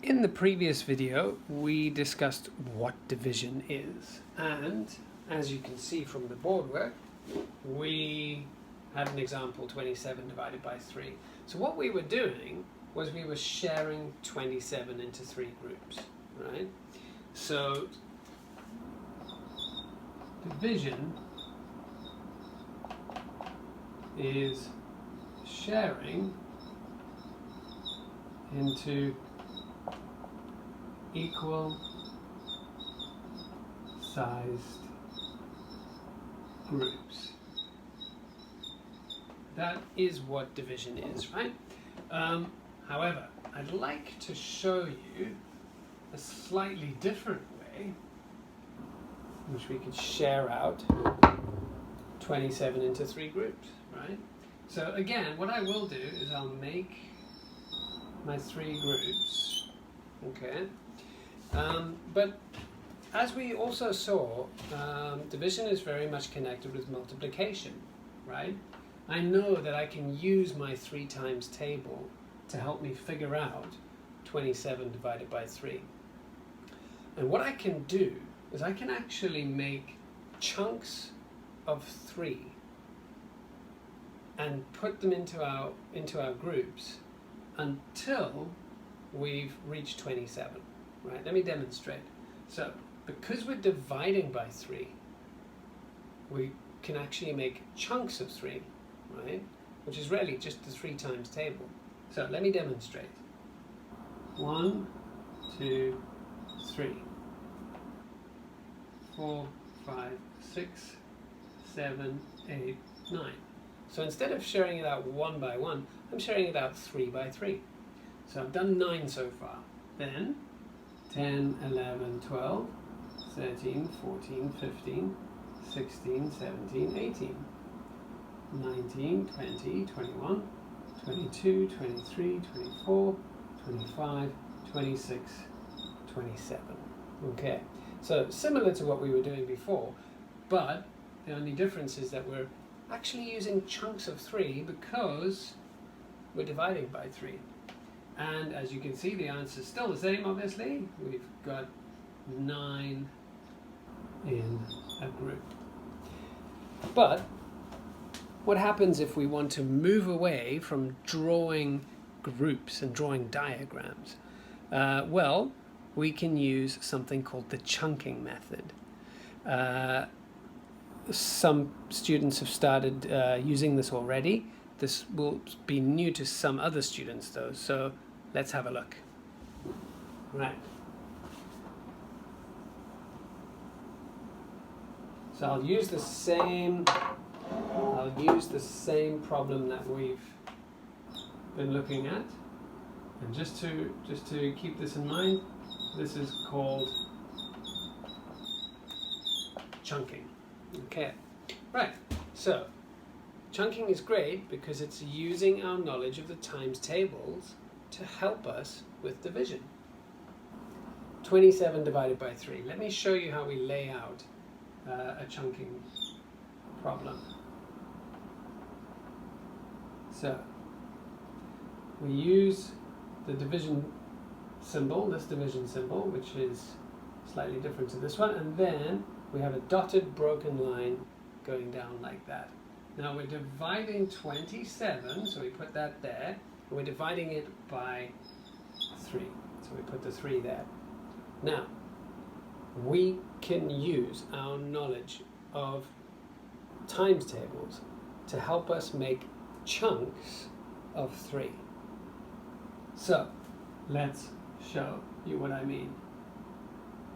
In the previous video, we discussed what division is, and as you can see from the board work, we had an example 27 divided by 3. So what we were doing was we were sharing 27 into 3 groups, right? So division is sharing into equal sized groups. That is what division is, right? However, I'd like to show you a slightly different way in which we could share out 27 into 3 groups, right? So again, what I will do is I'll make my 3 groups, okay? But as we also saw, division is very much connected with multiplication, right? I know that I can use my 3 times table to help me figure out 27 divided by 3. And what I can do is I can actually make chunks of 3 and put them into our groups until we've reached 27. Right, let me demonstrate. So, because we're dividing by 3, we can actually make chunks of 3, right? Which is really just the 3 times table. So, let me demonstrate. 1, 2, 3, 4, 5, 6, 7, 8, 9. So instead of sharing it out 1 by 1, I'm sharing it out 3 by 3. So I've done 9 so far. Then 10, 11, 12, 13, 14, 15, 16, 17, 18, 19, 20, 21, 22, 23, 24, 25, 26, 27. Okay, so similar to what we were doing before, but the only difference is that we're actually using chunks of 3 because we're dividing by 3. And as you can see, the answer is still the same, obviously. We've got 9 in a group. But what happens if we want to move away from drawing groups and drawing diagrams? Well, we can use something called the chunking method. Some students have started using this already. This will be new to some other students though, so let's have a look. Right. So I'll use the same problem that we've been looking at. And just to keep this in mind, this is called chunking. Okay. Right. So chunking is great because it's using our knowledge of the times tables to help us with division. 27 divided by 3. Let me show you how we lay out a chunking problem. So we use the division symbol, this division symbol, which is slightly different to this one, and then we have a dotted broken line going down like that. Now we're dividing 27, so we put that there, and we're dividing it by 3, so we put the 3 there. Now, we can use our knowledge of times tables to help us make chunks of 3. So, let's show you what I mean.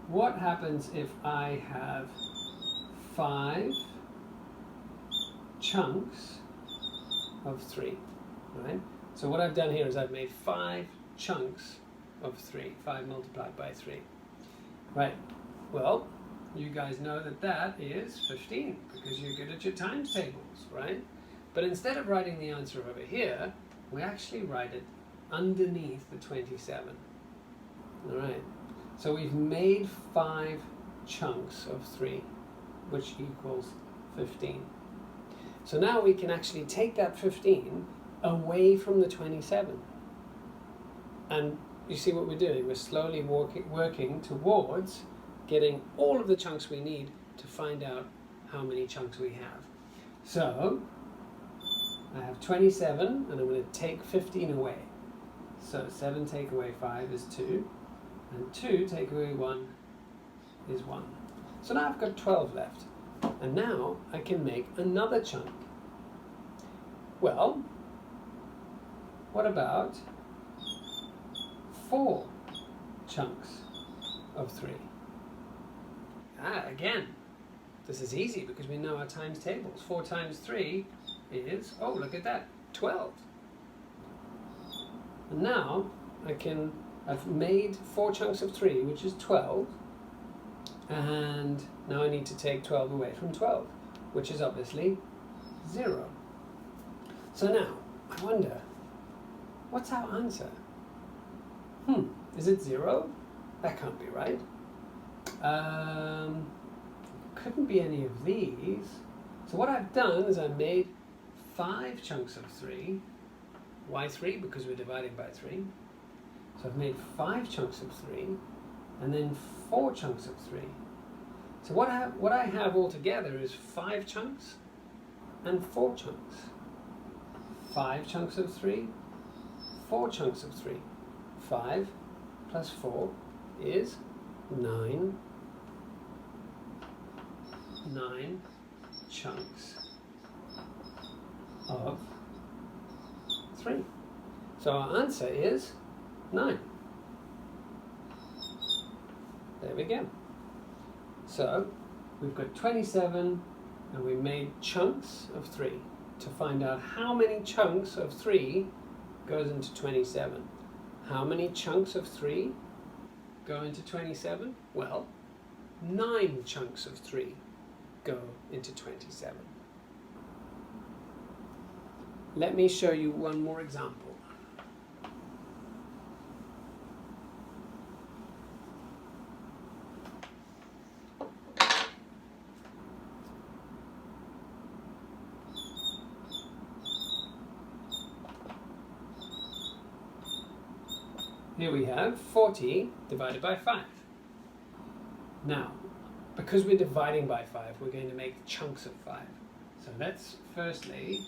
What happens if I have 5 chunks of 3, right? So what I've done here is I've made 5 chunks of 3, 5 multiplied by 3. Right, well, you guys know that that is 15 because you're good at your times tables, right? But instead of writing the answer over here, we actually write it underneath the 27. All right, so we've made 5 chunks of 3, which equals 15. So now we can actually take that 15 away from the 27. And you see what we're doing? We're slowly working towards getting all of the chunks we need to find out how many chunks we have. So I have 27, and I'm going to take 15 away. So 7 take away 5 is 2, and 2 take away 1 is 1. So now I've got 12 left, and now I can make another chunk. Well, what about 4 chunks of 3? Again, this is easy because we know our times tables. 4 times 3 is, oh, look at that, 12. And now I've made 4 chunks of 3, which is 12. And now I need to take 12 away from 12, which is obviously 0. So now, I wonder, what's our answer? Is it 0? That can't be right. Couldn't be any of these. So what I've done is I've made 5 chunks of 3. Why 3? Because we're dividing by 3. So I've made 5 chunks of 3, and then 4 chunks of 3. So what I have altogether is 5 chunks and 4 chunks. 5 chunks of 3, 4 chunks of 3. 5 plus 4 is 9. 9 chunks of 3. So our answer is 9. There we go. So we've got 27, and we made chunks of 3 to find out how many chunks of 3 goes into 27. How many chunks of 3 go into 27? Well, 9 chunks of 3 go into 27. Let me show you one more example. Here we have 40 divided by 5. Now, because we're dividing by 5, we're going to make chunks of 5. So let's firstly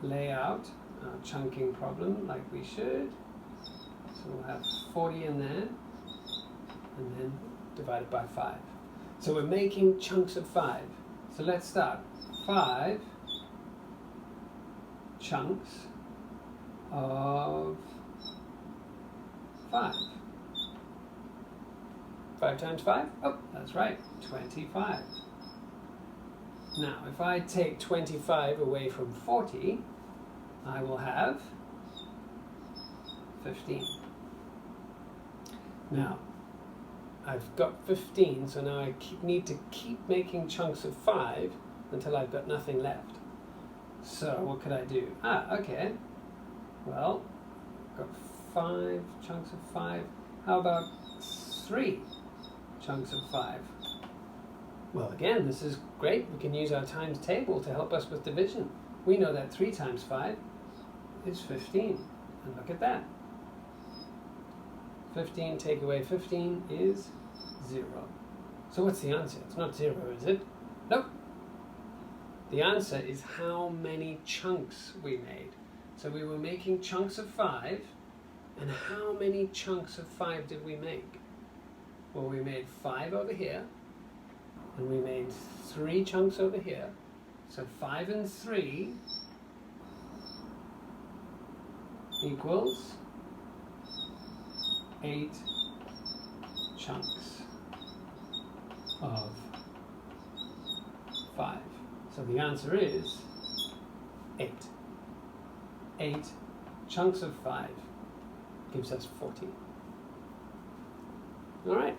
lay out our chunking problem like we should. So we'll have 40 in there, and then divided by 5. So we're making chunks of 5. So let's start. 5 chunks of 5. 5 times 5? Oh, that's right, 25. Now, if I take 25 away from 40, I will have 15. Now, I've got 15, so now I need to keep making chunks of 5 until I've got nothing left. So, what could I do? Okay. Well, I've got 5 chunks of 5. How about 3 chunks of 5? Well, again, this is great. We can use our times table to help us with division. We know that 3 times 5 is 15. And look at that. 15 take away 15 is 0. So what's the answer? It's not 0, is it? Nope. The answer is how many chunks we made. So we were making chunks of 5, and how many chunks of 5 did we make? Well, we made 5 over here, and we made 3 chunks over here. So 5 and 3 equals 8 chunks of 5. So the answer is 8. 8 chunks of 5 gives us 40. All right.